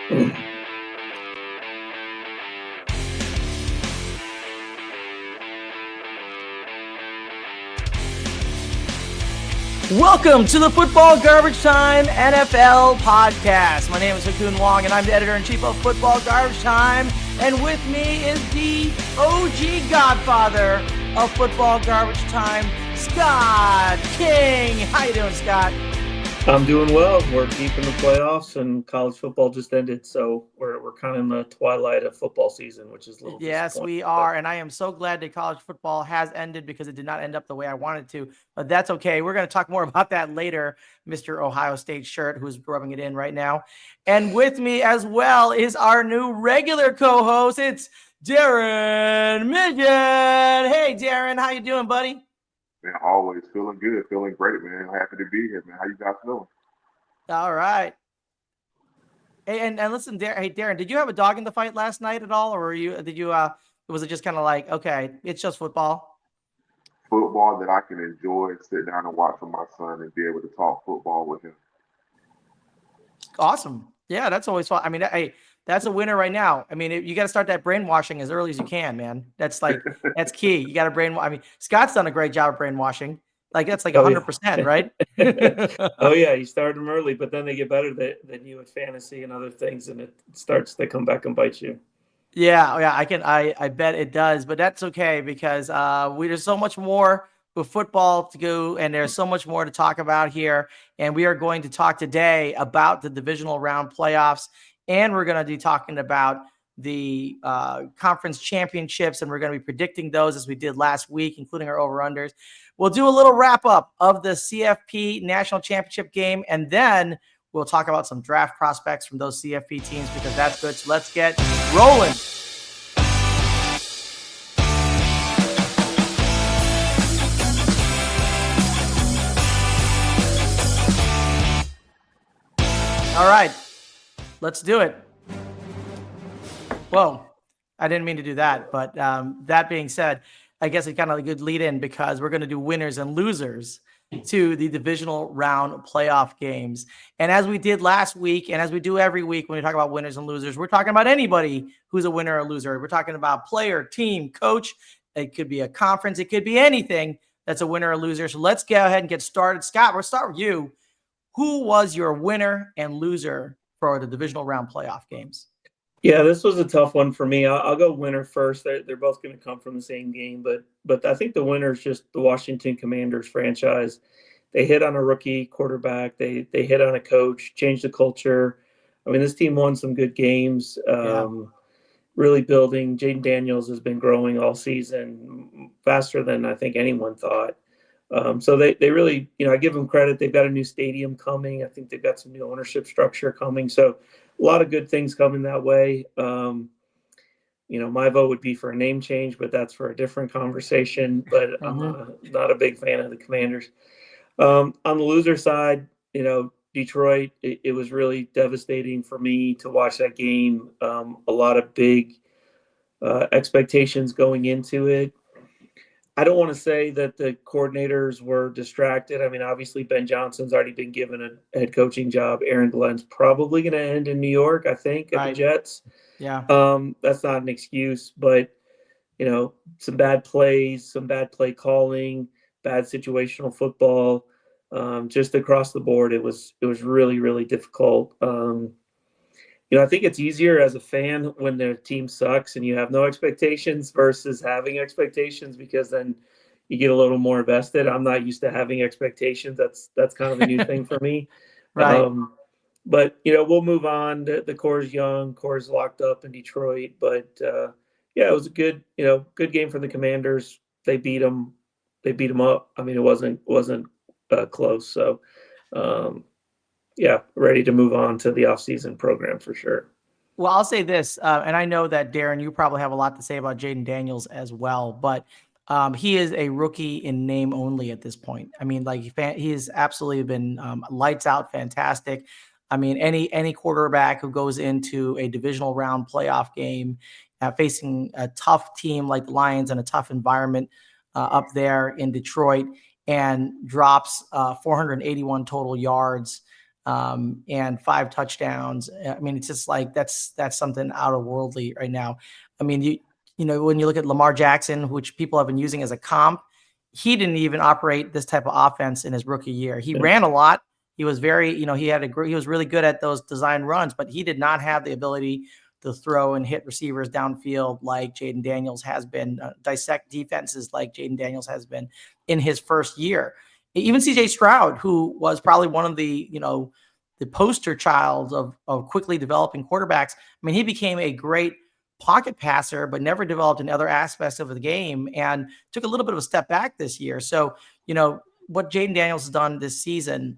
Welcome to the Football Garbage Time NFL podcast. My name is Wong, and I'm the editor-in-chief of Football Garbage Time. And with me is the OG godfather of Football Garbage Time, Scott King. How you doing, Scott? I'm doing well. We're deep in the playoffs, and college football just ended, so we're kind of in the twilight of football season, which is a little Yes, we are, and I am so glad that college football has ended because it did not end up the way I wanted to, but that's okay. We're going to talk more about that later, Mr. Ohio State shirt, who's rubbing it in right now. And with me as well is our new regular co-host. It's Darrin Midgett. Hey, Darrin, how you doing, buddy? Man, always feeling good, feeling great, man. Happy to be here, man. How you guys doing? All right. Hey, and listen, Darrin, did you have a dog in the fight last night at all, or was it just kind of like, okay, it's just football? Football that I can enjoy, sit down and watch with my son and be able to talk football with him. Awesome. Yeah, that's always fun. I mean, hey, that's a winner right now. I mean, you got to start that brainwashing as early as you can, man. That's that's key. You got to brainwash. I mean, Scott's done a great job of brainwashing. That's 100%, right? Oh yeah, you start them early, but then they get better than you at fantasy and other things, and it starts to come back and bite you. Yeah, I bet it does, but that's okay because there's so much more with football to go, and there's so much more to talk about here. And we are going to talk today about the divisional round playoffs, and we're going to be talking about the conference championships, and we're going to be predicting those as we did last week, including our over-unders. We'll do a little wrap-up of the CFP National Championship game, and then we'll talk about some draft prospects from those CFP teams because that's good. So let's get rolling. All right, let's do it. Whoa, I didn't mean to do that. But that being said, I guess it's kind of a good lead in because we're going to do winners and losers to the divisional round playoff games. And as we did last week, and as we do every week when we talk about winners and losers, we're talking about anybody who's a winner or loser. We're talking about player, team, coach. It could be a conference. It could be anything that's a winner or loser. So let's go ahead and get started. Scott, we'll start with you. Who was your winner and loser for the divisional round playoff games? Yeah, this was a tough one for me. I'll go winner first. They're both going to come from the same game, but I think the winner is just the Washington Commanders franchise. They hit on a rookie quarterback. They hit on a coach, changed the culture. I mean, this team won some good games. Really building. Jaden Daniels has been growing all season faster than I think anyone thought. So they really, I give them credit. They've got a new stadium coming. I think they've got some new ownership structure coming. So a lot of good things coming that way. My vote would be for a name change, but that's for a different conversation. But I'm not a big fan of the Commanders. On the loser side, Detroit, it was really devastating for me to watch that game. A lot of big expectations going into it. I don't want to say that the coordinators were distracted. I mean, obviously, Ben Johnson's already been given a head coaching job. Aaron Glenn's probably going to end in New York, I think, at the Jets. Yeah. That's not an excuse, but, some bad plays, some bad play calling, bad situational football, just across the board. It was really, really difficult. I think it's easier as a fan when the team sucks and you have no expectations versus having expectations because then you get a little more invested. I'm not used to having expectations. That's kind of a new thing for me. Right. But, we'll move on. The core is young. Core is locked up in Detroit. But, it was a good game for the Commanders. They beat them up. I mean, it wasn't close. So, ready to move on to the offseason program for sure. Well, I'll say this, and I know that, Darrin, you probably have a lot to say about Jaden Daniels as well, but he is a rookie in name only at this point. I mean, he has absolutely been lights out fantastic. I mean, any quarterback who goes into a divisional round playoff game facing a tough team like the Lions and a tough environment up there in Detroit and drops 481 total yards and 5 touchdowns. I mean, it's just like that's something out of worldly right now. I mean, you know, when you look at Lamar Jackson, which people have been using as a comp, he didn't even operate this type of offense in his rookie year. He ran a lot. He was very, you know, he was really good at those design runs, but he did not have the ability to throw and hit receivers downfield like Jaden Daniels has been, dissect defenses like Jaden Daniels has been in his first year. Even CJ Stroud, who was probably one of the, you know, the poster child of quickly developing quarterbacks. I mean, he became a great pocket passer, but never developed in other aspects of the game and took a little bit of a step back this year. So, you know, what Jaden Daniels has done this season,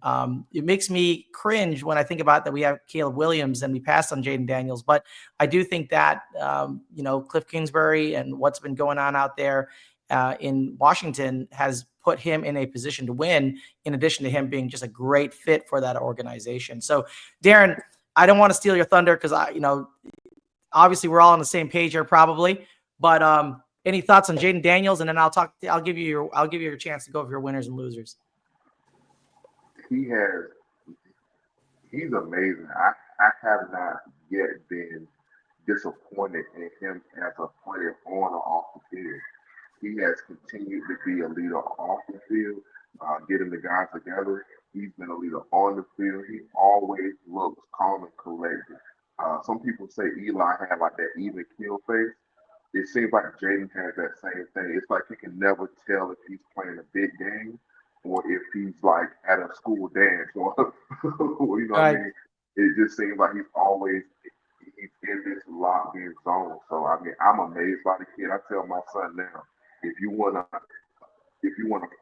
it makes me cringe when I think about that we have Caleb Williams and we passed on Jaden Daniels. But I do think that, you know, Cliff Kingsbury and what's been going on out there in Washington has put him in a position to win, in addition to him being just a great fit for that organization. So, Darrin, I don't want to steal your thunder because you know, obviously we're all on the same page here probably, but any thoughts on Jaden Daniels? And then I'll give you your chance to go over your winners and losers. He has he's amazing. I have not yet been disappointed in him as a player on or off the field. He has continued to be a leader off the field, getting the guys together. He's been a leader on the field. He always looks calm and collected. Some people say Eli had like that even kill face. It seems like Jaden has that same thing. It's like you can never tell if he's playing a big game or if he's like at a school dance or you know what I mean. It just seems like he's in this locked in zone. So I mean, I'm amazed by the kid. I tell my son now, if you wanna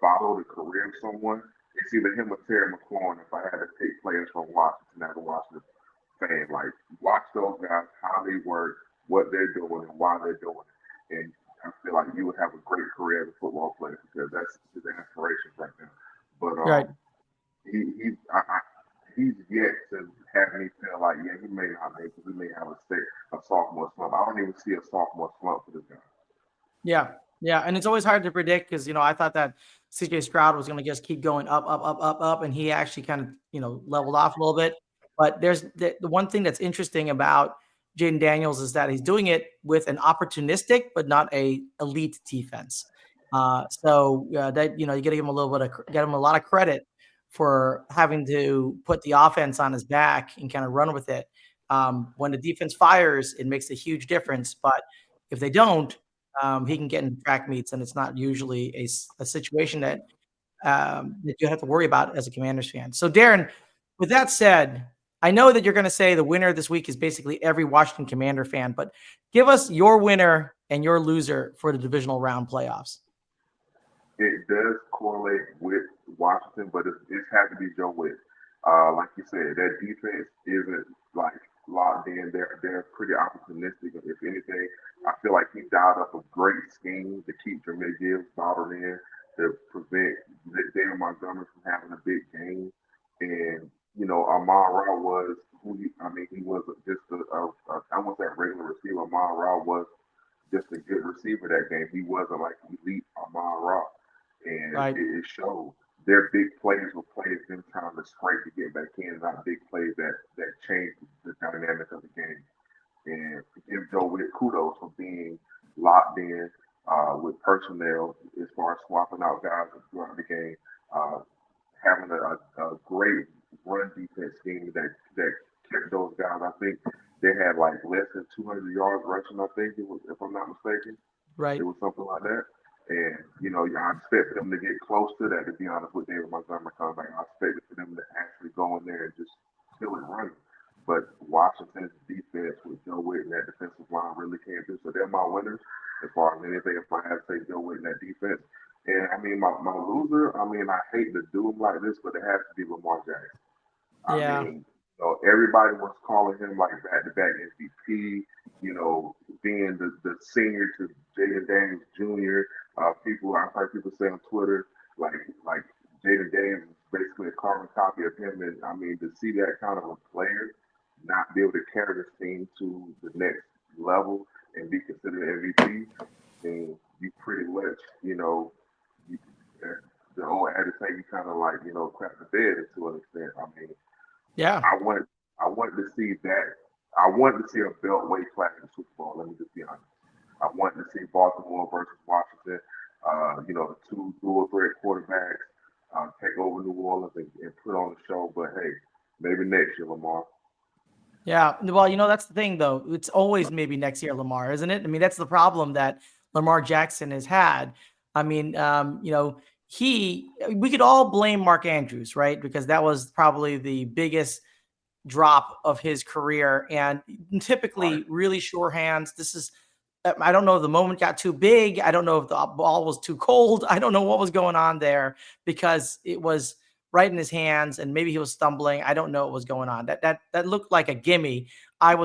follow the career of someone, it's either him or Terry McLaurin. If I had to pick players from Washington as a Washington fan, like watch those guys, how they work, what they're doing, and why they're doing it. And I feel like you would have a great career as a football player because that's his aspirations right now. But Right. he's yet to have me feel like, yeah, he may not make it. We may have a sophomore slump. I don't even see a sophomore slump for this guy. Yeah. Yeah. And it's always hard to predict because, you know, I thought that CJ Stroud was going to just keep going up, up, up, up, up. And he actually kind of, you know, leveled off a little bit. But there's the one thing that's interesting about Jaden Daniels is that he's doing it with an opportunistic, but not a elite defense. So that, you know, you got to give him a little bit of, get him a lot of credit for having to put the offense on his back and kind of run with it. When the defense fires, it makes a huge difference. But if they don't, he can get in track meets, and it's not usually a situation that that you have to worry about as a Commanders fan. So, Darrin, with that said, I know that you're going to say the winner this week is basically every Washington Commander fan, but give us your winner and your loser for the divisional round playoffs. It does correlate with Washington, but it's had to be Joe Witt. Like you said, that defense isn't like locked in. They're pretty opportunistic. If anything, I feel like he dialed up a great scheme to keep Jameer Gibbs bottled in to prevent David Montgomery from having a big game. And you know, Amon Ra was he was just I won't say a regular receiver. Amon Ra was just a good receiver that game. He wasn't like elite Amon Ra, and Right. it showed. Their big plays were plays them trying to scrape to get back in, not big plays that changed the dynamic of the game. And give Joe Witt kudos for being locked in with personnel as far as swapping out guys throughout the game, uh, having a great run defense scheme that kept those guys. I think they had like less than 200 yards rushing. I think it was, if I'm not mistaken. It Right. was something like that. And, you know, I expected them to get close to that, to be honest, with David Montgomery coming back. I expected for them to actually go in there and just kill it running. But Washington's defense with Joe Witt and that defensive line really came through. So they're my winners as far as anything. If I had to say Joe Witt and that defense. And, I mean, my loser, I mean, I hate to do him like this, but it has to be Lamar Jackson. I Yeah. mean, you know, everybody was calling him like back-to-back MVP, you know, being the senior to Jaden Daniels Jr. I've heard people say on Twitter, like Jaden Daniels is basically a carbon copy of him. And I mean, to see that kind of a player not be able to carry this team to the next level and be considered MVP, then you pretty much, you know, you, the old adage say you kind of like, you know, crap the bed to an extent. I mean, Yeah. I wanted to see that. I wanted to see a beltway clash in the Super Bowl. Let me just be honest. I wanted to see Baltimore versus Washington. The two dual threat quarterbacks take over New Orleans and put on the show. But hey, maybe next year, Lamar. Yeah. Well, that's the thing, though. It's always maybe next year, Lamar, isn't it? I mean, that's the problem that Lamar Jackson has had. I mean, we could all blame Mark Andrews, right? Because that was probably the biggest drop of his career, and Right. typically really sure hands. I don't know if the moment got too big. I don't know if the ball was too cold. I don't know what was going on there because it was right in his hands and maybe he was stumbling. I don't know what was going on. That looked like a gimme. I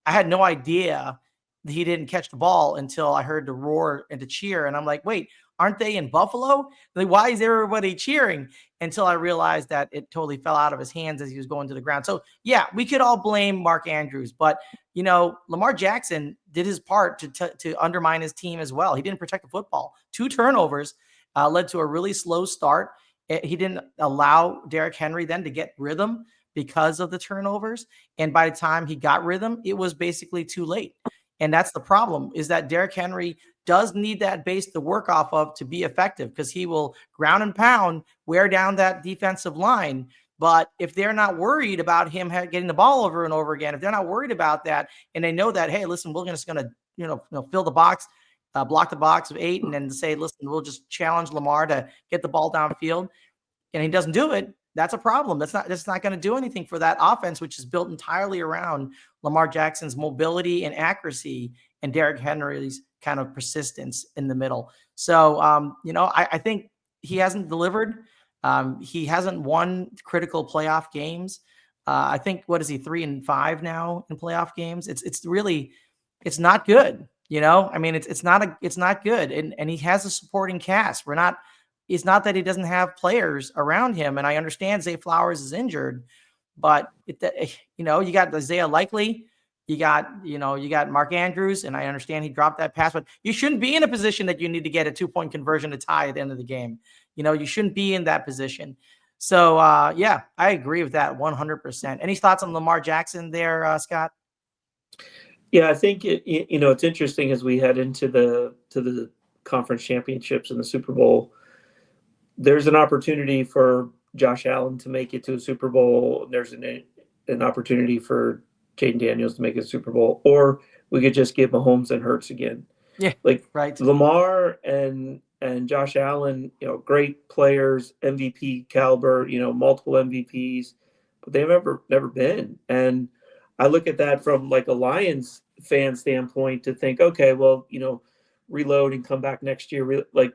had no idea that he didn't catch the ball until I heard the roar and the cheer. And I'm like, wait, aren't they in Buffalo? Like, why is everybody cheering? Until I realized that it totally fell out of his hands as he was going to the ground. So yeah, we could all blame Mark Andrews, but Lamar Jackson did his part to undermine his team as well. He didn't protect the football. 2 turnovers led to a really slow start. He didn't allow Derrick Henry then to get rhythm because of the turnovers. And by the time he got rhythm, it was basically too late. And that's the problem, is that Derrick Henry does need that base to work off of to be effective, because he will ground and pound, wear down that defensive line. But if they're not worried about him getting the ball over and over again, if they're not worried about that, and they know that, hey, listen, we're just going to, fill the box, block the box of 8, and then say, listen, we'll just challenge Lamar to get the ball downfield, and he doesn't do it, that's a problem. That's not going to do anything for that offense, which is built entirely around Lamar Jackson's mobility and accuracy and Derrick Henry's kind of persistence in the middle. So, I think he hasn't delivered. He hasn't won critical playoff games. I think, what is he, 3-5 now in playoff games? It's not good. I mean, it's not good. And he has a supporting cast. It's not that he doesn't have players around him. And I understand Zay Flowers is injured, but you got Isaiah Likely, you got Mark Andrews, and I understand he dropped that pass, but you shouldn't be in a position that you need to get a 2-point conversion to tie at the end of the game. You shouldn't be in that position. So, yeah, I agree with that 100%. Any thoughts on Lamar Jackson there, Scott? Yeah, I think it's interesting as we head into the conference championships and the Super Bowl. There's an opportunity for Josh Allen to make it to a Super Bowl. There's an opportunity for Jaden Daniels to make it a Super Bowl, or we could just give Mahomes and Hurts again. Yeah, like right. Lamar and Josh Allen, great players, MVP caliber, multiple MVPs, but they've never been. And I look at that from like a Lions fan standpoint to think, okay, well, reload and come back next year. Like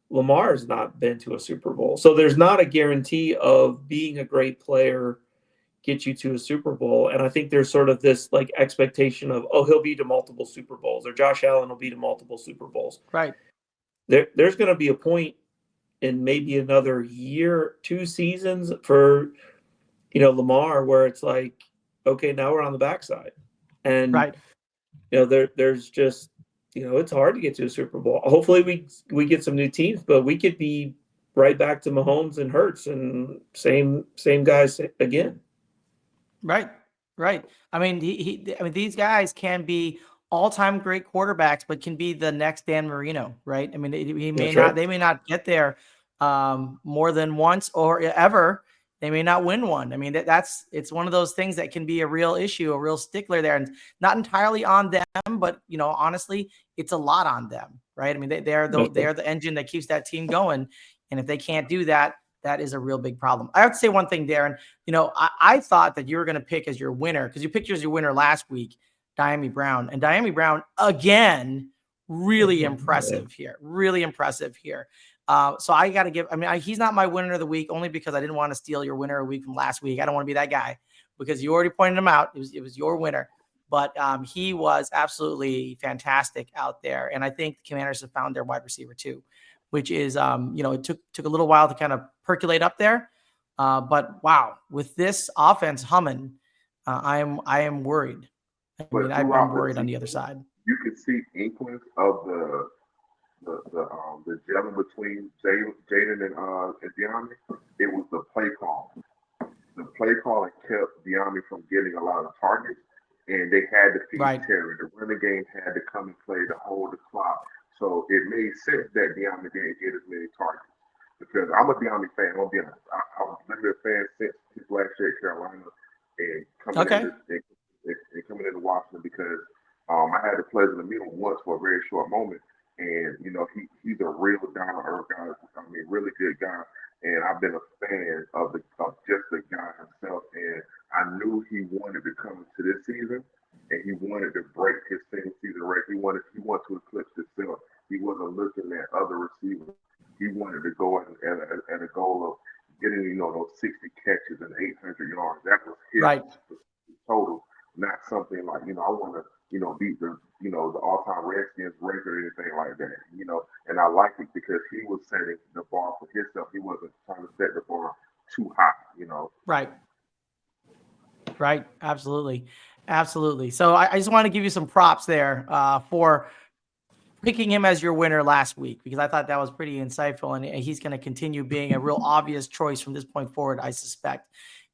Lamar's not been to a Super Bowl, so there's not a guarantee of being a great player get you to a Super Bowl. And I think there's sort of this like expectation of, oh, he'll be to multiple Super Bowls, or Josh Allen will be to multiple Super Bowls. Right. There's going to be a point in maybe another year, 2 seasons for, Lamar, where it's like, okay, now we're on the backside. And, right. There's just, it's hard to get to a Super Bowl. Hopefully we get some new teams, but we could be right back to Mahomes and Hurts and same guys again. Right. I mean, these guys can be all-time great quarterbacks, but can be the next Dan Marino, right? I mean, they may not get there more than once or ever. They may not win one. I mean, it's one of those things that can be a real issue, a real stickler there, and not entirely on them, but honestly, it's a lot on them, right? I mean, they're the engine that keeps that team going, and if they can't do that, that is a real big problem. I have to say one thing, Darrin. I thought that you were going to pick as your winner, because you picked as your winner last week, Dyami Brown. And Dyami Brown, again, really impressive here. Really impressive here. So I got to give, he's not my winner of the week, only because I didn't want to steal your winner of the week from last week. I don't want to be that guy, because you already pointed him out. It was your winner. But he was absolutely fantastic out there. And I think the Commanders have found their wide receiver too, which is, it took a little while to kind of percolate up there. But wow, with this offense humming, I am worried. I'm worried on the other side. You could see inklings of the gelling between Jaden and De'Ami. It was the play call. The play calling kept Diami from getting a lot of targets, and they had to feed Right. Terry. The running game had to come and play to hold the clock. So it made sense that Diami didn't get as many targets. Because I'm a Diami fan, I'm gonna be honest. I was a limited fan since his last year at Carolina and Okay. coming into Washington because I had the pleasure to meet him once for a very short moment. And he's a real down to earth guy. I mean, really good guy. And I've been a fan of just the guy himself. And I knew he wanted to come into this season, and he wanted to break his single season record. He wanted to eclipse himself. He wasn't looking at other receivers. He wanted to go at a goal of getting those 60 catches and 800 yards. That was his Right. total, not something like I want to beat the all-time Redskins record or anything like that. And I like it because he was setting the bar for himself. He wasn't trying to set the bar too high. Right. Right. Absolutely. Absolutely. So I just want to give you some props there for picking him as your winner last week, because I thought that was pretty insightful, and he's going to continue being a real obvious choice from this point forward, I suspect.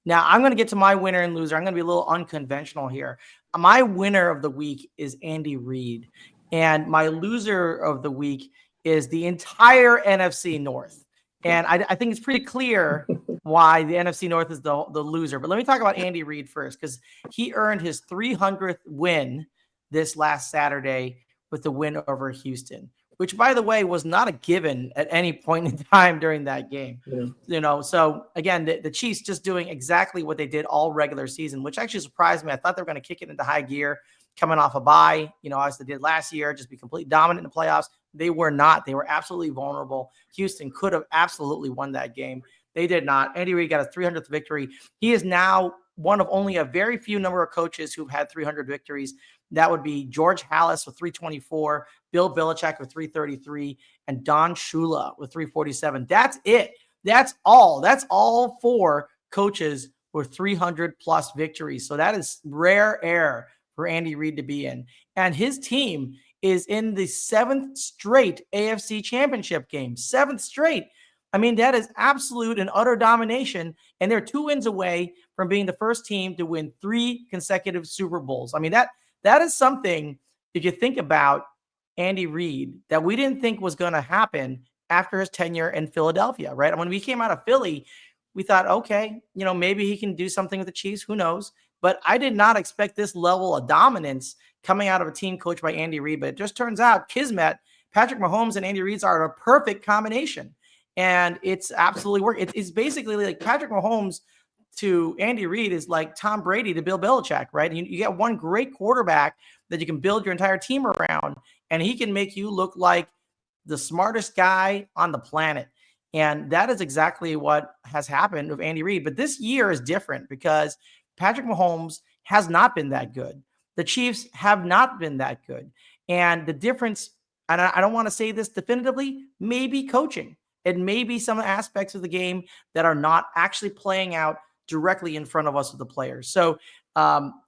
Now I'm going to get to my winner and loser. I'm going to be a little unconventional here. My winner of the week is Andy Reid, and my loser of the week is the entire NFC North. And I think it's pretty clear why the NFC North is the loser. But let me talk about Andy Reid first, because he earned his 300th win this last Saturday with the win over Houston, which, by the way, was not a given at any point in time during that game. Yeah. So again, the Chiefs just doing exactly what they did all regular season, which actually surprised me. I thought they were going to kick it into high gear coming off a bye, as they did last year, just be completely dominant in the playoffs. They were not. They were absolutely vulnerable. Houston could have absolutely won that game. They did not. Andy Reid got a 300th victory. He is now one of only a very few number of coaches who've had 300 victories. That would be George Halas with 324, Bill Belichick with 333, and Don Shula with 347. That's it. That's all. That's all 4 coaches with 300 plus victories. So that is rare air for Andy Reid to be in. And his team is in the 7th straight AFC championship game. 7th straight. I mean, that is absolute and utter domination. And they're 2 wins away from being the first team to win 3 consecutive Super Bowls. I mean, that is something, if you think about Andy Reid, that we didn't think was going to happen after his tenure in Philadelphia, right? And when we came out of Philly, we thought, okay, maybe he can do something with the Chiefs. Who knows? But I did not expect this level of dominance coming out of a team coached by Andy Reid. But it just turns out Kismet, Patrick Mahomes and Andy Reid are a perfect combination. And it's absolutely working. It's basically like Patrick Mahomes to Andy Reid is like Tom Brady to Bill Belichick, right? You get one great quarterback that you can build your entire team around, and he can make you look like the smartest guy on the planet. And that is exactly what has happened with Andy Reid. But this year is different because Patrick Mahomes has not been that good. The Chiefs have not been that good. And the difference, and I don't want to say this definitively, maybe coaching. It may be some aspects of the game that are not actually playing out directly in front of us with the players. So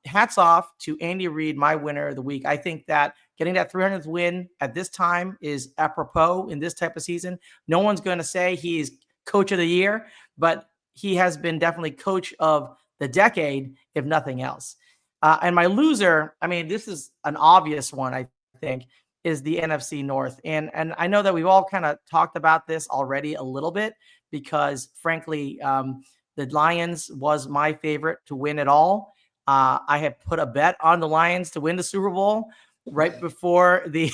hats off to Andy Reid, my winner of the week. I think that getting that 300th win at this time is apropos in this type of season. No one's going to say he's coach of the year, but he has been definitely coach of the decade, if nothing else. And my loser, I mean, this is an obvious one, I think, is the NFC North. And I know that we've all kind of talked about this already a little bit because, frankly, the Lions was my favorite to win it all. I had put a bet on the Lions to win the Super Bowl right before the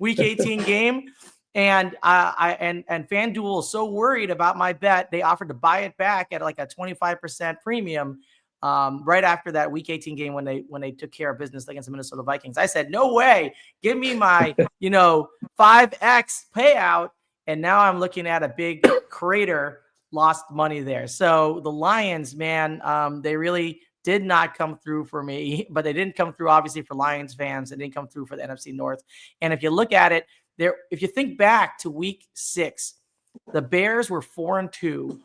Week 18 game. And FanDuel was so worried about my bet, they offered to buy it back at like a 25% premium right after that Week 18 game when they took care of business against the Minnesota Vikings. I said, no way, give me my 5x payout. And now I'm looking at a big crater, lost money there. So the Lions, man, they really did not come through for me, but they didn't come through obviously for Lions fans. They didn't come through for the NFC North. And if you look at it, if you think back to Week 6, the Bears were 4-2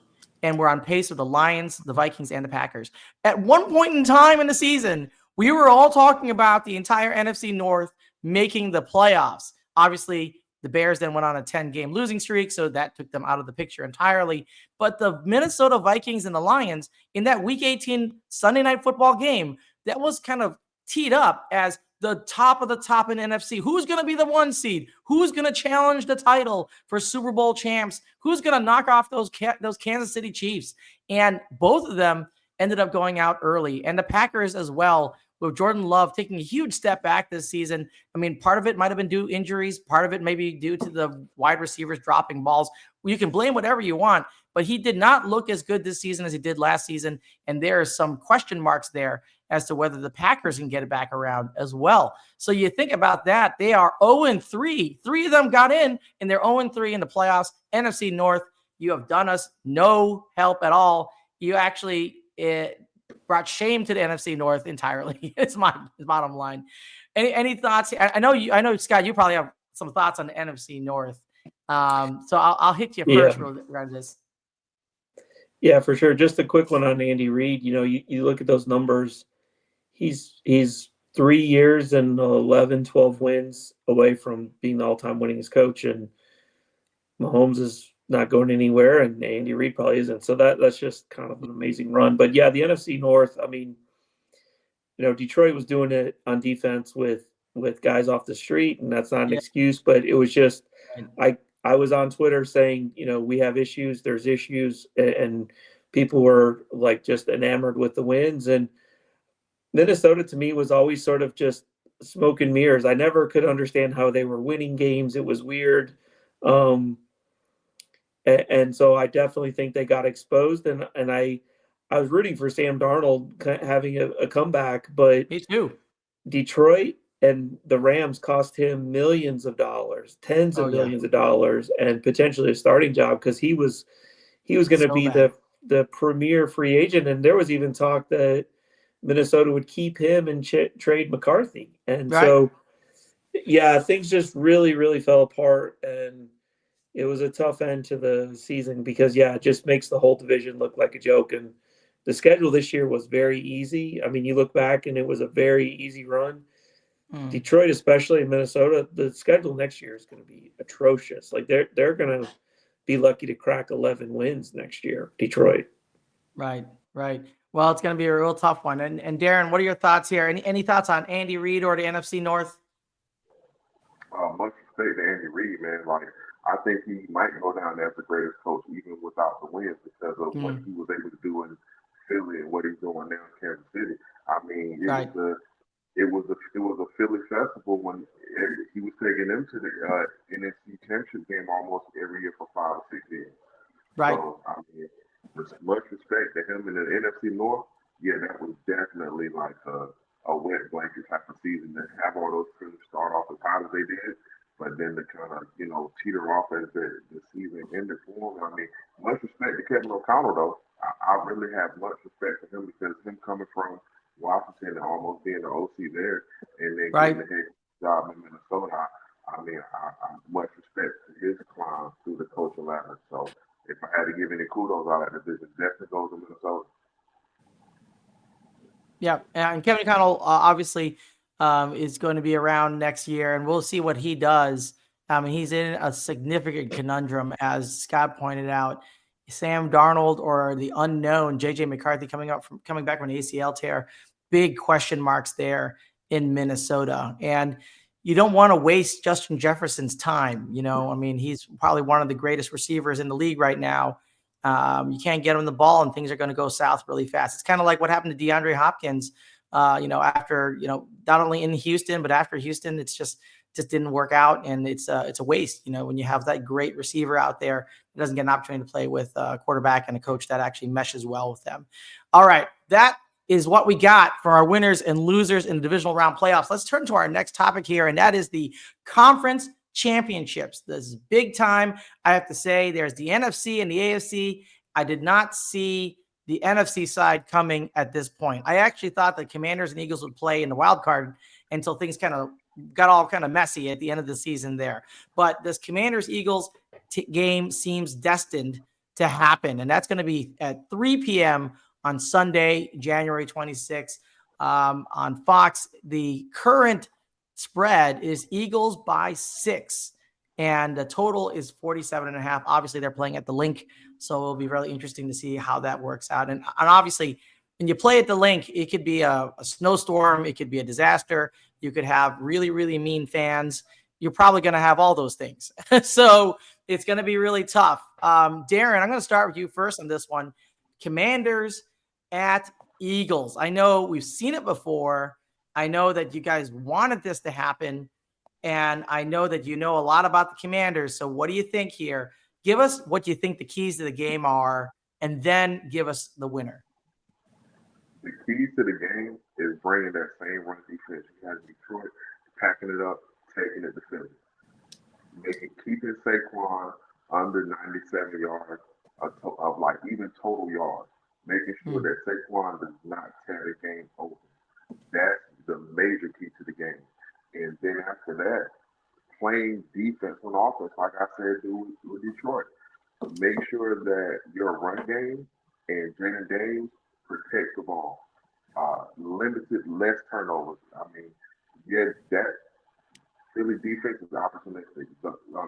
and were on pace with the Lions, the Vikings, and the Packers. At one point in time in the season, we were all talking about the entire NFC North making the playoffs. Obviously, The Bears then went on a 10-game losing streak, so that took them out of the picture entirely. But the Minnesota Vikings and the Lions in that Week 18 Sunday Night Football game, that was kind of teed up as the top of the top in NFC. Who's going to be the 1 seed? Who's going to challenge the title for Super Bowl champs? Who's going to knock off those Kansas City Chiefs? And both of them ended up going out early. And the Packers as well, with Jordan Love taking a huge step back this season. I mean, part of it might have been due to injuries. Part of it may be due to the wide receivers dropping balls. You can blame whatever you want, but he did not look as good this season as he did last season. And there are some question marks there as to whether the Packers can get it back around as well. So you think about that. They are 0-3. 3 of them got in, and they're 0-3 in the playoffs. NFC North, you have done us no help at all. You actually brought shame to the NFC North entirely. It's my bottom line. Any thoughts? I know, Scott, you probably have some thoughts on the NFC North. So I'll hit you first regarding this. Yeah, for sure. Just a quick one on Andy Reid. You look at those numbers. He's 3 years and 11, 12 wins away from being the all-time winningest coach, and Mahomes is not going anywhere, and Andy Reid probably isn't. So that's just kind of an amazing run. But yeah, the NFC North, I mean, Detroit was doing it on defense with guys off the street, and that's not an excuse, but it was just I was on Twitter saying, we have issues, there's issues, and people were like just enamored with the wins. And Minnesota to me was always sort of just smoke and mirrors. I never could understand how they were winning games. It was weird. And so I definitely think they got exposed, and I was rooting for Sam Darnold having a comeback, but me too. Detroit and the Rams cost him millions of dollars, tens of millions of dollars, and potentially a starting job, because he was going to be the premier free agent, and there was even talk that Minnesota would keep him and trade McCarthy, and so yeah, things just really, really fell apart, and it was a tough end to the season because, it just makes the whole division look like a joke. And the schedule this year was very easy. I mean, you look back and it was a very easy run. Detroit, especially in Minnesota, the schedule next year is going to be atrocious. Like they're going to be lucky to crack 11 wins next year, Detroit. Right. Well, it's going to be a real tough one. And Darrin, what are your thoughts here? Any thoughts on Andy Reid or the NFC North? Much respect to Andy Reid, man. Like, I think he might go down as the greatest coach even without the wins because of what he was able to do in Philly and what he's doing now in Kansas City. I mean, it was a Philly festival when he was taking them to the NFC Championship game almost every year for 5 or 6 years. Right. So, I mean, with much respect to him in the NFC North, that was definitely like a wet blanket type of season to have all those teams start off as hot as they did. But then to kind of, teeter off as the season ended for him. I mean, much respect to Kevin O'Connell, though. I really have much respect for him because him coming from Washington and almost being the OC there and then getting the head job in Minnesota, I mean, I much respect to his climb through the coaching ladder. So if I had to give any kudos out of the division, definitely goes to Minnesota. Yeah, and Kevin O'Connell obviously is going to be around next year, and we'll see what he does. I mean, he's in a significant conundrum, as Scott pointed out. Sam Darnold or the unknown J.J. McCarthy coming back from an ACL tear, big question marks there in Minnesota. And you don't want to waste Justin Jefferson's time. I mean, he's probably one of the greatest receivers in the league right now. You can't get him the ball, and things are going to go south really fast. It's kind of like what happened to DeAndre Hopkins. After not only in Houston but after Houston, it's just didn't work out, and it's a waste. When you have that great receiver out there, it doesn't get an opportunity to play with a quarterback and a coach that actually meshes well with them. All right, that is what we got for our winners and losers in the divisional round playoffs. Let's turn to our next topic here, and that is the conference championships. This is big time. I have to say, there's the NFC and the AFC. I did not see the NFC side coming at this point. I actually thought the Commanders and Eagles would play in the wild card until things kind of got all kind of messy at the end of the season there. But this Commanders-Eagles game seems destined to happen, and that's going to be at 3 p.m. on Sunday, January 26th on Fox. The current spread is Eagles by 6. and the total is 47.5. Obviously, they're playing at the Link, so it'll be really interesting to see how that works out. And obviously, when you play at the Link, it could be a snowstorm, it could be a disaster. You could have really, really mean fans. You're probably going to have all those things. So it's going to be really tough. Darrin, I'm going to start with you first on this one. Commanders at Eagles. I know we've seen it before. I know that you guys wanted this to happen. And I know that you know a lot about the Commanders. So what do you think here? Give us what you think the keys to the game are, and then give us the winner. The keys to the game is bringing that same run defense you had in Detroit, packing it up, taking it to Philly, keeping Saquon under 97 yards of like even total yards, making sure that Saquon does not tear the game open. That's the major key to the game. And then after that, playing defense on offense, like I said, with Detroit. Make sure that your run game and Jaden Daniels protect the ball. Limited, less turnovers. I mean, yeah, that Philly defense is opportunistic.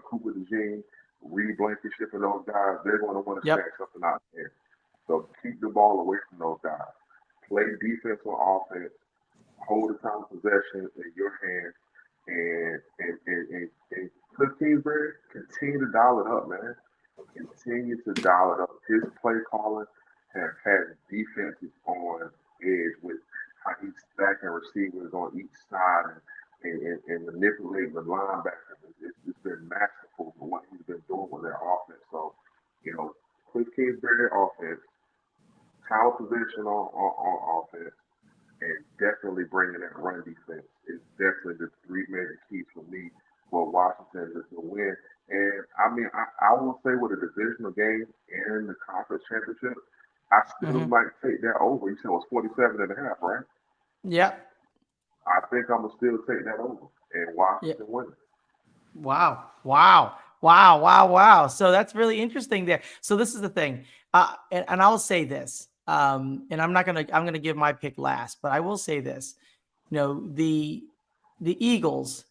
Cooper DeJean, Reed Blankenship, and those guys, they're going to want to snatch something out there. So keep the ball away from those guys. Play defense on offense. Hold the time of possession in your hands. And Cliff Kingsbury, continue to dial it up, man. Continue to dial it up. His play calling has had defenses on edge with how he's stacking receivers on each side and manipulating the linebackers. It's been masterful for what he's been doing with that offense. So, Cliff Kingsbury offense, time position on offense, and definitely bringing that run defense is definitely the three major keys for me for Washington to win. And I mean, I will say with a divisional game and the conference championship, I still might take that over. You said it was 47.5, right? Yep. I think I'm going to still take that over and Washington win. Wow. So that's really interesting there. So this is the thing. And I'll say this, and I'm going to give my pick last, but I will say this, the Eagles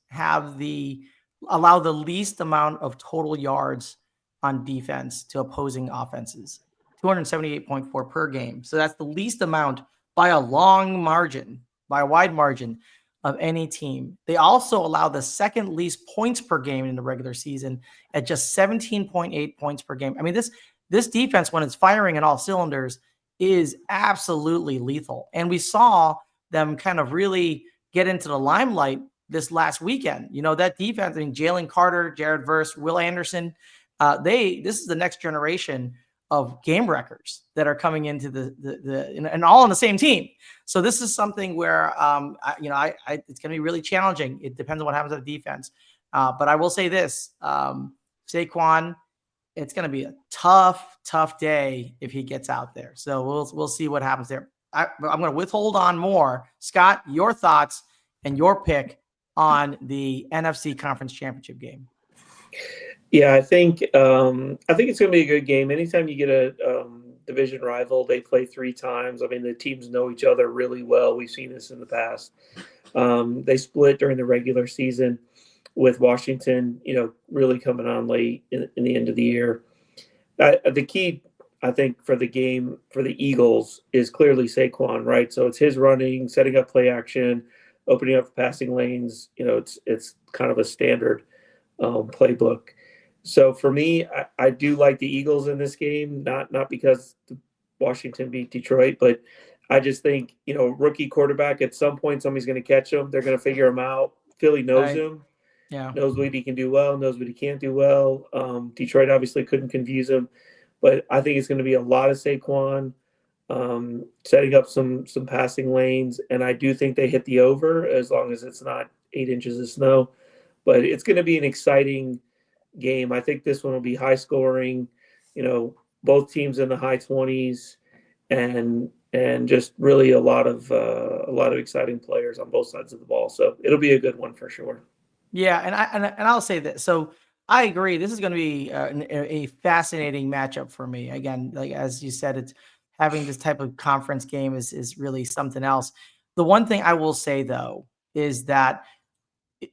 allow the least amount of total yards on defense to opposing offenses, 278.4 per game. So that's the least amount by a long margin, by a wide margin of any team. They also allow the second least points per game in the regular season at just 17.8 points per game. I mean, this defense, when it's firing in all cylinders, is absolutely lethal. And we saw them kind of really get into the limelight this last weekend. That defense, I mean, Jalen Carter, Jared Verse, Will Anderson, this is the next generation of game wreckers that are coming into and all on the same team. So this is something where, it's going to be really challenging. It depends on what happens with the defense. But I will say this, Saquon, it's going to be a tough day if he gets out there. So we'll see what happens there. I'm going to withhold on more. Scott, your thoughts and your pick on the NFC Conference Championship game. Yeah, I think it's going to be a good game. Anytime you get a division rival, they play 3 times. I mean, the teams know each other really well. We've seen this in the past. They split during the regular season with Washington, really coming on late in the end of the year. The key, I think, for the game for the Eagles is clearly Saquon, right? So it's his running, setting up play action, opening up passing lanes. It's kind of a standard playbook. So for me, I do like the Eagles in this game, not because Washington beat Detroit, but I just think, rookie quarterback, at some point somebody's going to catch him. They're going to figure him out. Philly knows him. Yeah. Knows what he can do well, knows what he can't do well. Detroit obviously couldn't confuse him, but I think it's going to be a lot of Saquon, setting up some passing lanes, and I do think they hit the over as long as it's not 8 inches of snow. But it's going to be an exciting game. I think this one will be high scoring, both teams in the high 20s, and just really a lot of exciting players on both sides of the ball. So it'll be a good one for sure. Yeah, and I'll say this. So I agree. This is going to be a fascinating matchup for me. Again, like as you said, it's having this type of conference game is really something else. The one thing I will say though is that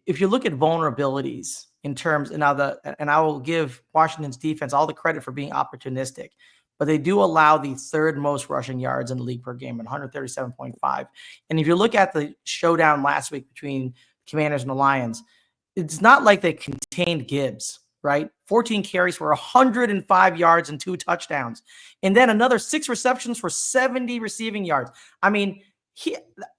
if you look at vulnerabilities in terms, and I will give Washington's defense all the credit for being opportunistic, but they do allow the third most rushing yards in the league per game at 137.5. And if you look at the showdown last week between Commanders and the Lions, it's not like they contained Gibbs, right? 14 carries for 105 yards and 2 touchdowns. And then another 6 receptions for 70 receiving yards. I mean,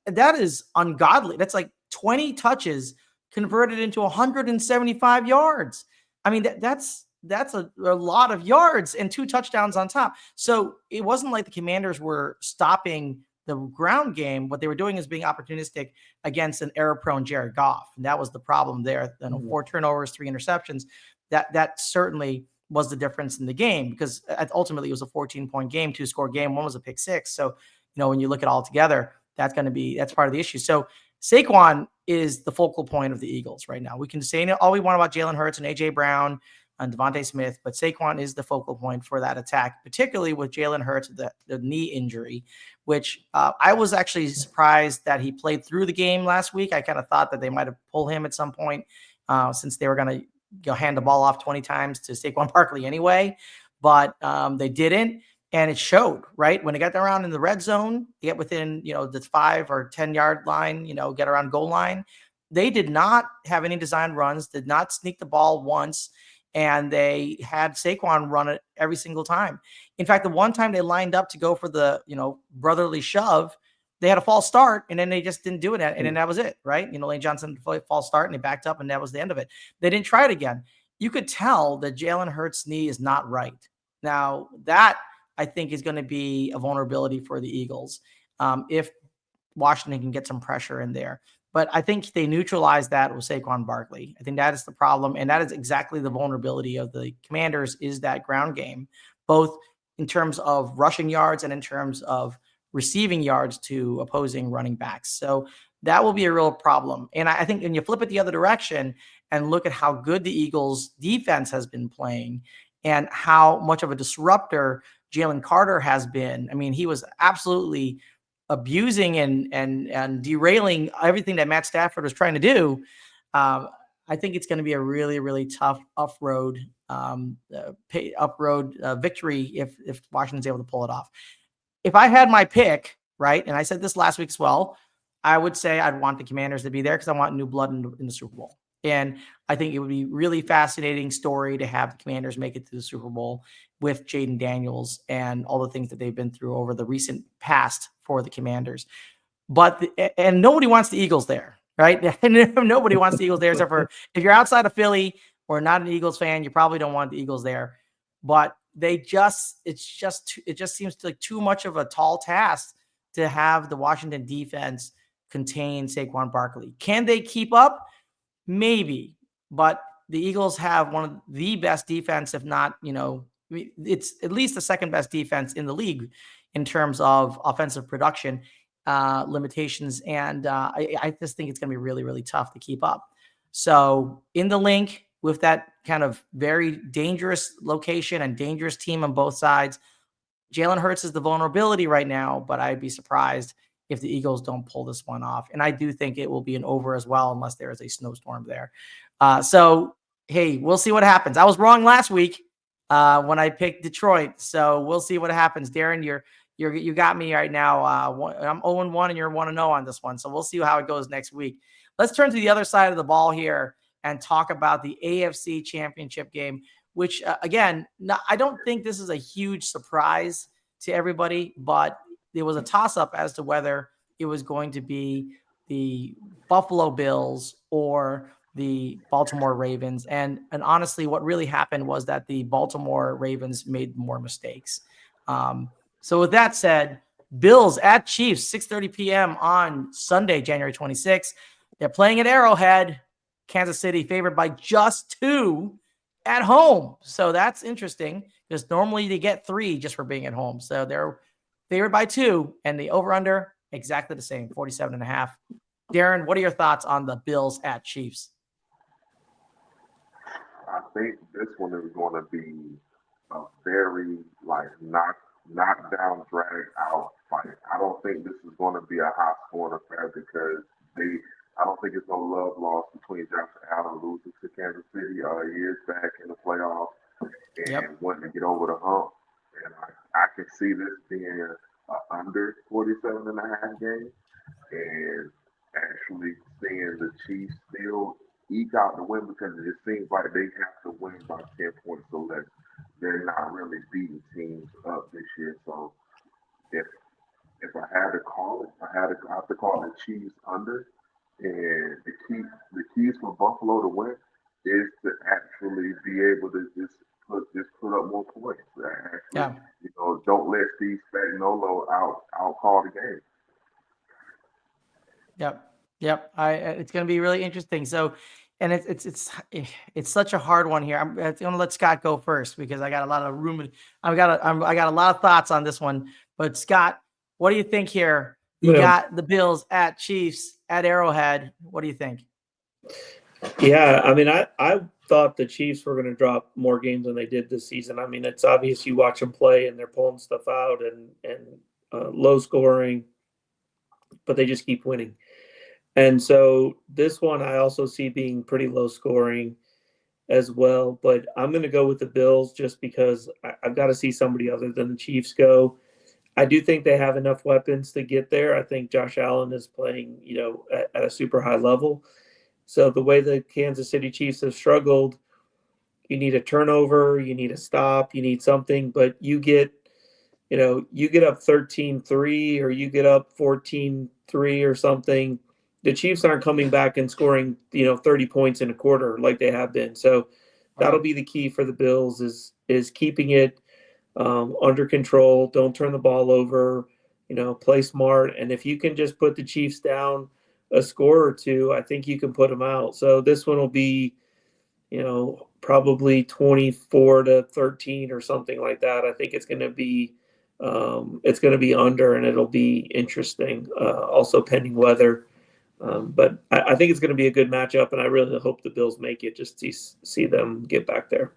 that is ungodly. That's like 20 touches converted into 175 yards. I mean, that's a lot of yards and 2 touchdowns on top. So it wasn't like the Commanders were stopping the ground game. What they were doing is being opportunistic against an error-prone Jared Goff, and that was the problem there. 4 turnovers, 3 interceptions. That certainly was the difference in the game, because ultimately it was a 14-point game, 2-score game. One was a pick 6. So, when you look at it all together, that's part of the issue. So Saquon is the focal point of the Eagles right now. We can say all we want about Jalen Hurts and AJ Brown and Devontae Smith, but Saquon is the focal point for that attack, particularly with Jalen Hurts, the knee injury, which I was actually surprised that he played through the game last week. I kind of thought that they might have pulled him at some point since they were going to hand the ball off 20 times to Saquon Barkley anyway, but they didn't. And it showed, right? When they got around in the red zone, get within, the 5 or 10 yard line, get around goal line. They did not have any design runs, did not sneak the ball once. And they had Saquon run it every single time. In fact, the one time they lined up to go for the, brotherly shove, they had a false start, and then they just didn't do it. And then that was it, right? Lane Johnson false start, and they backed up, and that was the end of it. They didn't try it again. You could tell that Jalen Hurts' knee is not right. Now, that I think is going to be a vulnerability for the Eagles if Washington can get some pressure in there. But I think they neutralize that with Saquon Barkley. I think that is the problem, and that is exactly the vulnerability of the Commanders, is that ground game, both in terms of rushing yards and in terms of receiving yards to opposing running backs. So that will be a real problem. And I think when you flip it the other direction and look at how good the Eagles defense has been playing and how much of a disruptor Jalen Carter has been. I mean, he was absolutely abusing and derailing everything that Matt Stafford was trying to do. I think it's going to be a really, really tough up-road victory if Washington's able to pull it off. If I had my pick, right, and I said this last week as well, I would say I'd want the Commanders to be there because I want new blood in the Super Bowl. And I think it would be really fascinating story to have the Commanders make it to the Super Bowl with Jaden Daniels and all the things that they've been through over the recent past for the Commanders. But and nobody wants the Eagles there, right? Nobody wants the Eagles there, except for if you're outside of Philly or not an Eagles fan, you probably don't want the Eagles there. But it just seems like too much of a tall task to have the Washington defense contain Saquon Barkley. Can they keep up? Maybe, but the Eagles have one of the best defense, if not, it's at least the second best defense in the league in terms of offensive production limitations. And I just think it's going to be really, really tough to keep up. So in the link with that kind of very dangerous location and dangerous team on both sides, Jalen Hurts is the vulnerability right now, but I'd be surprised if the Eagles don't pull this one off. And I do think it will be an over as well, unless there is a snowstorm there. So, hey, we'll see what happens. I was wrong last week when I picked Detroit. So we'll see what happens. Darrin, you got me right now. I'm 0-1 and you're 1-0 on this one. So we'll see how it goes next week. Let's turn to the other side of the ball here and talk about the AFC Championship game, which, again, I don't think this is a huge surprise to everybody, but there was a toss-up as to whether it was going to be the Buffalo Bills or the Baltimore Ravens. And honestly, what really happened was that the Baltimore Ravens made more mistakes. So with that said, Bills at Chiefs, 6:30 p.m. on Sunday, January 26th. They're playing at Arrowhead. Kansas City favored by just 2 at home. So that's interesting because normally they get 3 just for being at home. So they're favored by 2, and the over-under exactly the same, 47.5. Darrin, what are your thoughts on the Bills at Chiefs? I think this one is going to be a very knock down, drag out fight. I don't think this is going to be a high scoring affair because I don't think it's no love lost between Josh Allen losing to Kansas City years back in the playoffs Yep. and wanting to get over the hump. And I can see this being under 47 and a half game and actually seeing the Chiefs still eke out the win because it just seems like they have to win by 10 points or less. They're not really beating teams up this year. So if if I had to call it, I have to call the Chiefs under. And the keys for Buffalo to win is to actually be able to just put up more points. Actually, Yeah. don't let Steve Spagnuolo out call the game. Yep. Yep. It's going to be really interesting. So, and it's such a hard one here. I'm going to let Scott go first because I got a lot of room. I got a lot of thoughts on this one. But Scott, what do you think here? You Yeah. got the Bills at Chiefs at Arrowhead. What do you think? Yeah, I mean, I thought the Chiefs were going to drop more games than they did this season. I mean, it's obvious you watch them play and they're pulling stuff out and low scoring, but they just keep winning. And so this one I also see being pretty low scoring as well. But I'm going to go with the Bills just because I've got to see somebody other than the Chiefs go. I do think they have enough weapons to get there. I think Josh Allen is playing, at a super high level. So the way the Kansas City Chiefs have struggled, you need a turnover, you need a stop, you need something, but you get up 13-3 or you get up 14-3 or something. The Chiefs aren't coming back and scoring, 30 points in a quarter like they have been. So that'll be the key for the Bills is keeping it under control. Don't turn the ball over, play smart. And if you can just put the Chiefs down a score or two, I think you can put them out. So this one will be, probably 24-13 or something like that. I think it's going to be under, and it'll be interesting. Also pending weather. But I think it's going to be a good matchup, and I really hope the Bills make it just to see them get back there.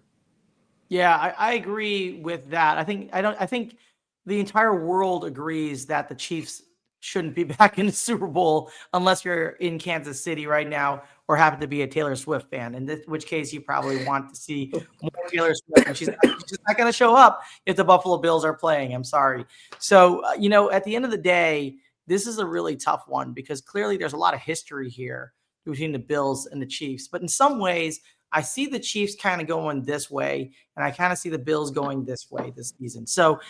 Yeah, I agree with that. I think the entire world agrees that the Chiefs shouldn't be back in the Super Bowl unless you're in Kansas City right now or happen to be a Taylor Swift fan, in which case you probably want to see more Taylor Swift, and she's just not going to show up if the Buffalo Bills are playing. I'm sorry. So, at the end of the day, this is a really tough one because clearly there's a lot of history here between the Bills and the Chiefs. But in some ways, I see the Chiefs kind of going this way, and I kind of see the Bills going this way this season. So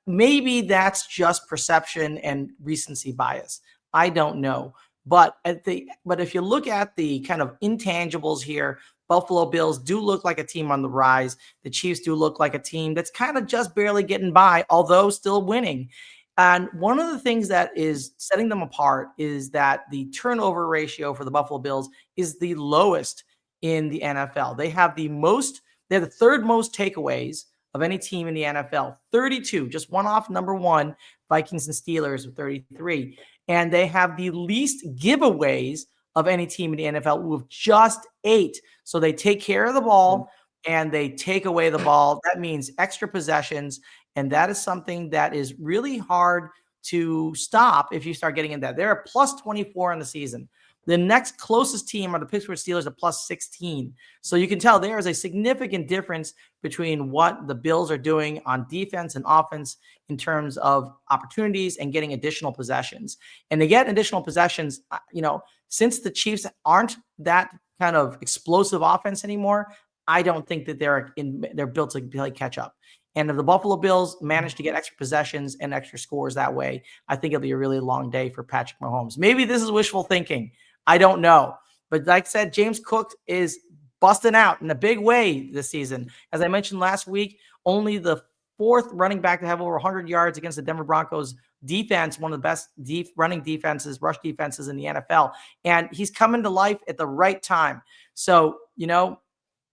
maybe that's just perception and recency bias. I don't know. But if you look at the kind of intangibles here, Buffalo Bills do look like a team on the rise. The Chiefs do look like a team that's kind of just barely getting by, although still winning. And one of the things that is setting them apart is that the turnover ratio for the Buffalo Bills is the lowest in the NFL. They're the third most takeaways of any team in the NFL, 32, just one off number one, Vikings and Steelers with 33. And they have the least giveaways of any team in the NFL with just 8. So they take care of the ball and they take away the ball. That means extra possessions. And that is something that is really hard to stop if you start getting in that. They're a plus 24 in the season. The next closest team are the Pittsburgh Steelers at plus 16. So you can tell there is a significant difference between what the Bills are doing on defense and offense in terms of opportunities and getting additional possessions. And to get additional possessions, since the Chiefs aren't that kind of explosive offense anymore, I don't think that they're built to play catch up. And if the Buffalo Bills manage to get extra possessions and extra scores that way, I think it'll be a really long day for Patrick Mahomes. Maybe this is wishful thinking. I don't know. But like I said, James Cook is busting out in a big way this season. As I mentioned last week, only the fourth running back to have over 100 yards against the Denver Broncos defense, one of the best rush defenses in the NFL. And he's coming to life at the right time. So,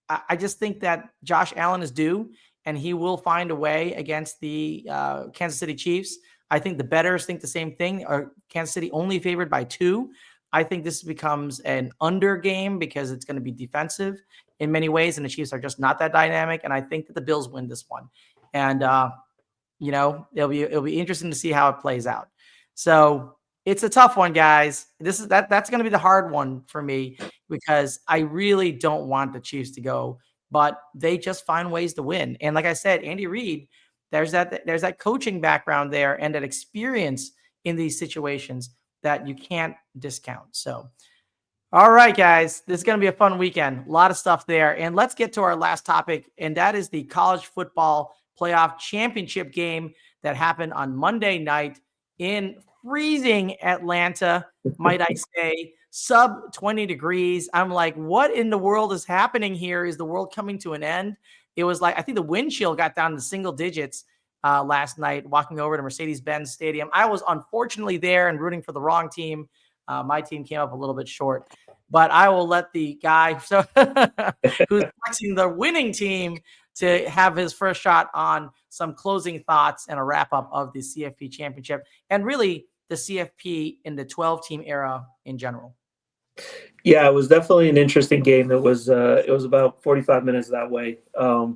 I just think that Josh Allen is due, and he will find a way against the Kansas City Chiefs. I think the bettors think the same thing. Kansas City only favored by 2. I think this becomes an under game because it's going to be defensive in many ways, and the Chiefs are just not that dynamic. And I think that the Bills win this one. And it'll be interesting to see how it plays out. So It's a tough one, guys. That's going to be the hard one for me because I really don't want the Chiefs to go, but they just find ways to win. And like I said, Andy Reid, there's that coaching background there and that experience in these situations that you can't discount. So, all right, guys, this is going to be a fun weekend. A lot of stuff there. And let's get to our last topic, and that is the college football playoff championship game that happened on Monday night in freezing Atlanta, might I say, sub 20 degrees. I'm like, what in the world is happening here? Is the world coming to an end? It was like, I think the wind chill got down to single digits last night, walking over to Mercedes-Benz Stadium. I was unfortunately there and rooting for the wrong team. My team came up a little bit short, but I will let the guy who's flexing the winning team to have his first shot on some closing thoughts and a wrap up of the CFP championship and really the CFP in the 12-team era in general. Yeah, it was definitely an interesting game. It was about 45 minutes that way.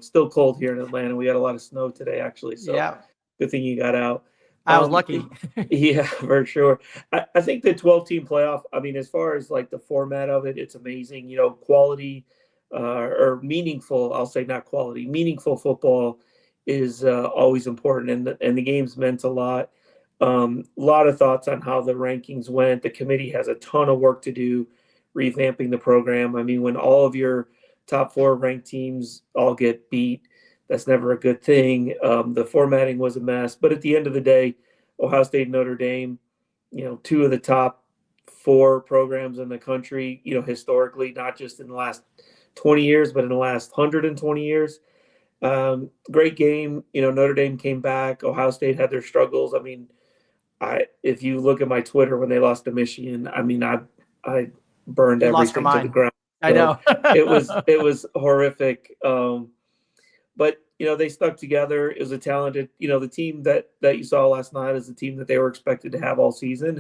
Still cold here in Atlanta. We had a lot of snow today, actually. So Yeah, good thing you got out. I was lucky. Yeah, for sure. I think the 12-team playoff, I mean, as far as like the format of it, it's amazing. You know, quality or meaningful, I'll say not quality, meaningful football is always important. And the game's meant a lot. A lot of thoughts on how the rankings went. The committee has a ton of work to do revamping the program. I mean, when all of your top 4 ranked teams all get beat, that's never a good thing. The formatting was a mess, but at the end of the day, Ohio State, Notre Dame, you know, 2 of the top 4 programs in the country, you know, historically, not just in the last 20 years, but in the last 120 years. Great game. You know, Notre Dame came back. Ohio State had their struggles. I mean, if you look at my Twitter when they lost to Michigan, I mean, I burned You lost your everything to the mind. ground. I know. it was horrific. But you know, they stuck together. It was a talented, you know, the team that you saw last night is the team that they were expected to have all season.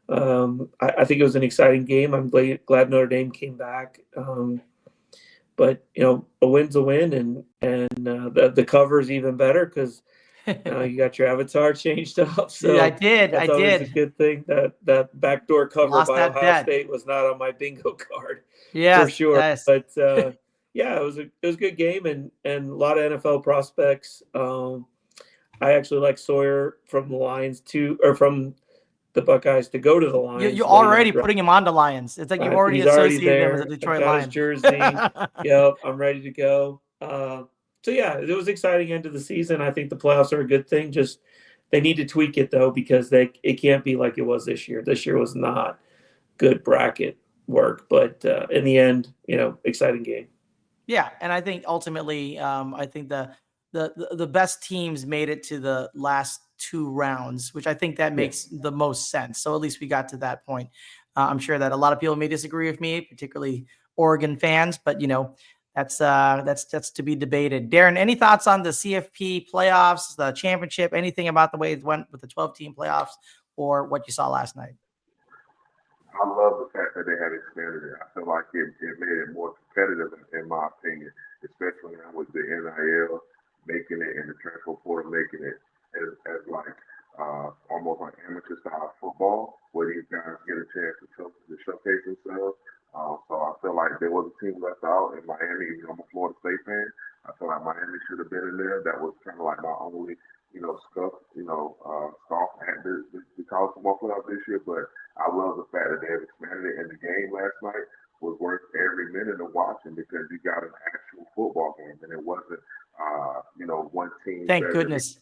And I think it was an exciting game. I'm glad Notre Dame came back. But you know, a win's a win, and the cover is even better because you got your avatar changed up. So yeah, I did. that's always a good thing. That backdoor cover Lost by that Ohio bet. State was not on my bingo card for Yes, sure. yes. But yeah, it was a good game and a lot of NFL prospects. I actually like Sawyer from the Lions from the Buckeyes to go to the Lions. You're already putting him on the Lions. It's like you already He's already associated him with there. a I Detroit got his Lion. jersey. Yep, I'm ready to go. So yeah, it was exciting end of the season. I think the playoffs are a good thing. Just they need to tweak it though because it can't be like it was this year. This year was not good bracket work, but in the end, you know, exciting game. Yeah, and I think ultimately, I think the best teams made it to the last 2 rounds, which I think that makes the most sense. So at least we got to that point. I'm sure that a lot of people may disagree with me, particularly Oregon fans, but you know, that's to be debated. Darrin, any thoughts on the CFP playoffs, the championship, anything about the way it went with the 12-team playoffs, or what you saw last night? I love the fact that they had expanded it. I feel like it made it more competitive, in my opinion, especially now with the NIL making it and the transfer portal making it as like almost like amateur style football, where these guys get a chance to showcase themselves. So I feel like there was a team left out in Miami. You know, I'm a Florida State fan. I feel like Miami should have been in there. That was kind of like my only, scoff at the college football playoff this year. But I love the fact that they have expanded it, and the game last night was worth every minute of watching because you got an actual football game, and it wasn't, one team. Thank goodness.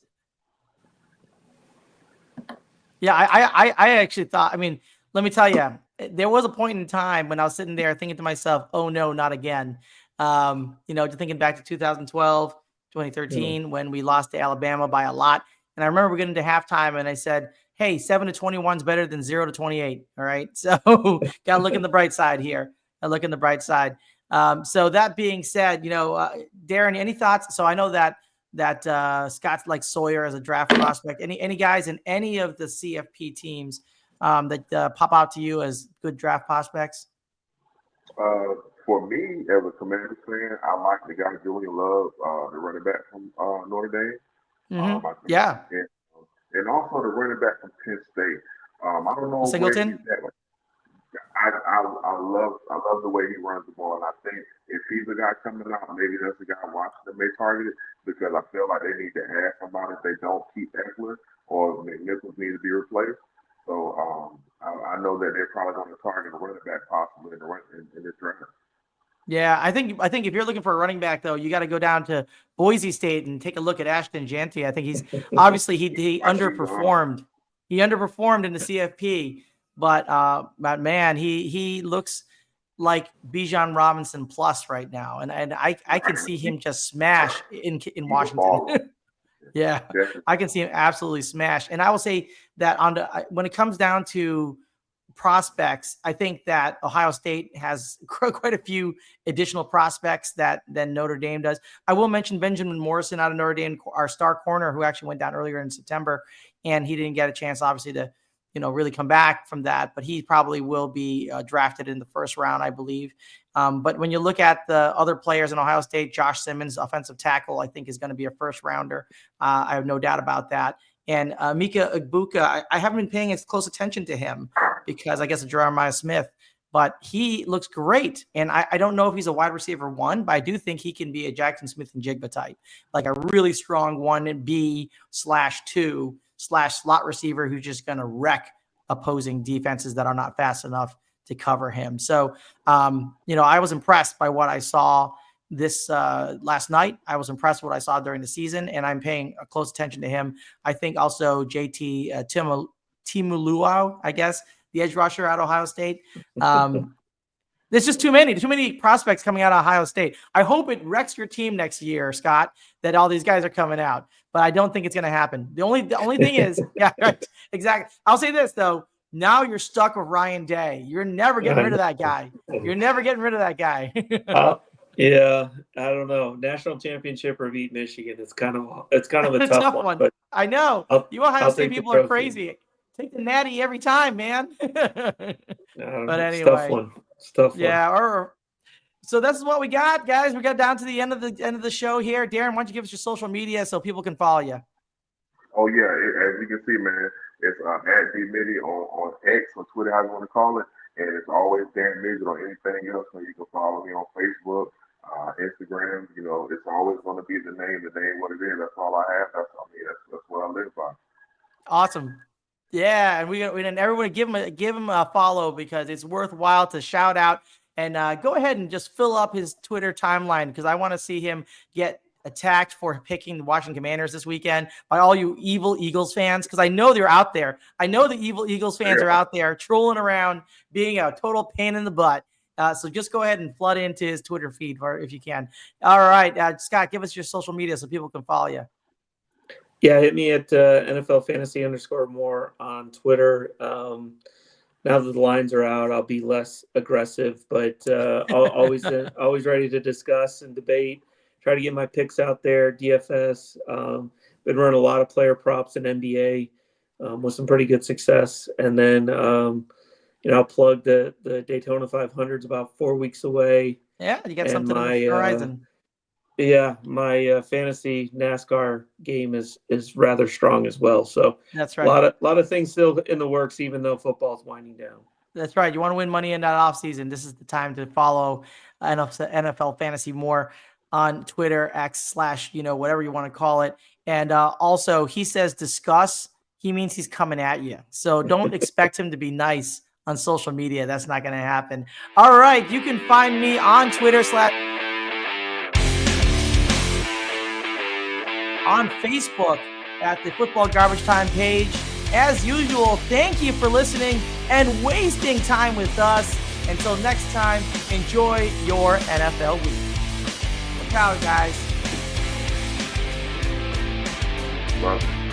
Yeah, I actually thought, I mean, let me tell you, there was a point in time when I was sitting there thinking to myself, oh no, not again. Thinking back to 2012, 2013, when we lost to Alabama by a lot. And I remember getting to halftime and I said, hey, 7-21 is better than 0-28. All right. So got to look in the bright side here. I look in the bright side. So that being said, Darrin, any thoughts? So I know that Scott's like Sawyer as a draft prospect. Any guys in any of the CFP teams that pop out to you as good draft prospects? For me, as a Commanders fan, I like the guy Julian Love, the running back from Notre Dame. Mm-hmm. I think, Yeah. and also the running back from Penn State. I don't know where he's Singleton? at. Like, I love the way he runs the ball, and I think if he's the guy coming out, maybe that's the guy watching them may target it because I feel like they need to add somebody if they don't keep Eckler or McNichols need to be replaced. So I know that they're probably going to target a running back possibly in this draft. Yeah, I think if you're looking for a running back though, you got to go down to Boise State and take a look at Ashton Jeanty. I think he's obviously he underperformed. He underperformed in the CFP, but man, he looks like Bijan Robinson plus right now, and I can see him just smash in He's a Washington. baller. Yeah, Definitely. I can see him absolutely smash. And I will say that when it comes down to prospects, I think that Ohio State has quite a few additional prospects than Notre Dame does. I will mention Benjamin Morrison out of Notre Dame, our star corner, who actually went down earlier in September, and he didn't get a chance, obviously, to really come back from that. But he probably will be drafted in the first round, I believe. But when you look at the other players in Ohio State, Josh Simmons, offensive tackle, I think is going to be a first rounder. I have no doubt about that. And Mika Egbuka, I haven't been paying as close attention to him because I guess of Jeremiah Smith, but he looks great. And I don't know if he's a wide receiver 1, but I do think he can be a Jackson Smith-Njigba type, like a really strong 1B/2/slot receiver who's just going to wreck opposing defenses that are not fast enough to cover him. So, I was impressed by what I saw this last night. I was impressed with what I saw during the season, and I'm paying close attention to him. I think also JT Timuluau, I guess, the edge rusher out of Ohio State. There's just too many prospects coming out of Ohio State. I hope it wrecks your team next year, Scott, that all these guys are coming out, but I don't think it's going to happen. The only thing is, yeah, right, exactly. I'll say this though. Now you're stuck with Ryan Day. You're never getting rid of that guy. You're never getting rid of that guy. Yeah, I don't know. National championship or beat Michigan. It's kind of a tough one. But I know. You Ohio State people are crazy. Take the natty every time, man. But anyway, it's tough one. Yeah. So this is what we got, guys. We got down to the end of the show here. Darrin, why don't you give us your social media so people can follow you? Oh yeah, as you can see, man, it's at DMiddy on X, on Twitter, how you want to call it, and it's always Darrin Midgett on anything else. So you can follow me on Facebook, Instagram. It's always going to be the name what it is. That's all I have. That's what I live by. Awesome. Yeah, and we everyone give him a follow because it's worthwhile to shout out and go ahead and just fill up his Twitter timeline because I want to see him get attacked for picking the Washington Commanders this weekend by all you evil Eagles fans, because I know they're out there. I know the evil Eagles fans are out there trolling around, being a total pain in the butt. So just go ahead and flood into his Twitter feed if you can. All right, Scott, give us your social media so people can follow you. Yeah, hit me at NFL Fantasy _more on Twitter. Now that the lines are out, I'll be less aggressive, but always ready to discuss and debate. Try to get my picks out there. DFS. Been running a lot of player props in NBA with some pretty good success. And then, I'll plug the Daytona 500's about 4 weeks away. Yeah, you got something on the horizon. My fantasy NASCAR game is rather strong as well. So that's right. A lot of things still in the works, even though football's winding down. That's right. You want to win money in that offseason. This is the time to follow NFL Fantasy more on Twitter, X / whatever you want to call it. And also, he says discuss. He means he's coming at you. So don't expect him to be nice on social media. That's not going to happen. All right. You can find me on Twitter / on Facebook at the Football Garbage Time page. As usual, thank you for listening and wasting time with us. Until next time, enjoy your NFL week. Look out, guys. Love it.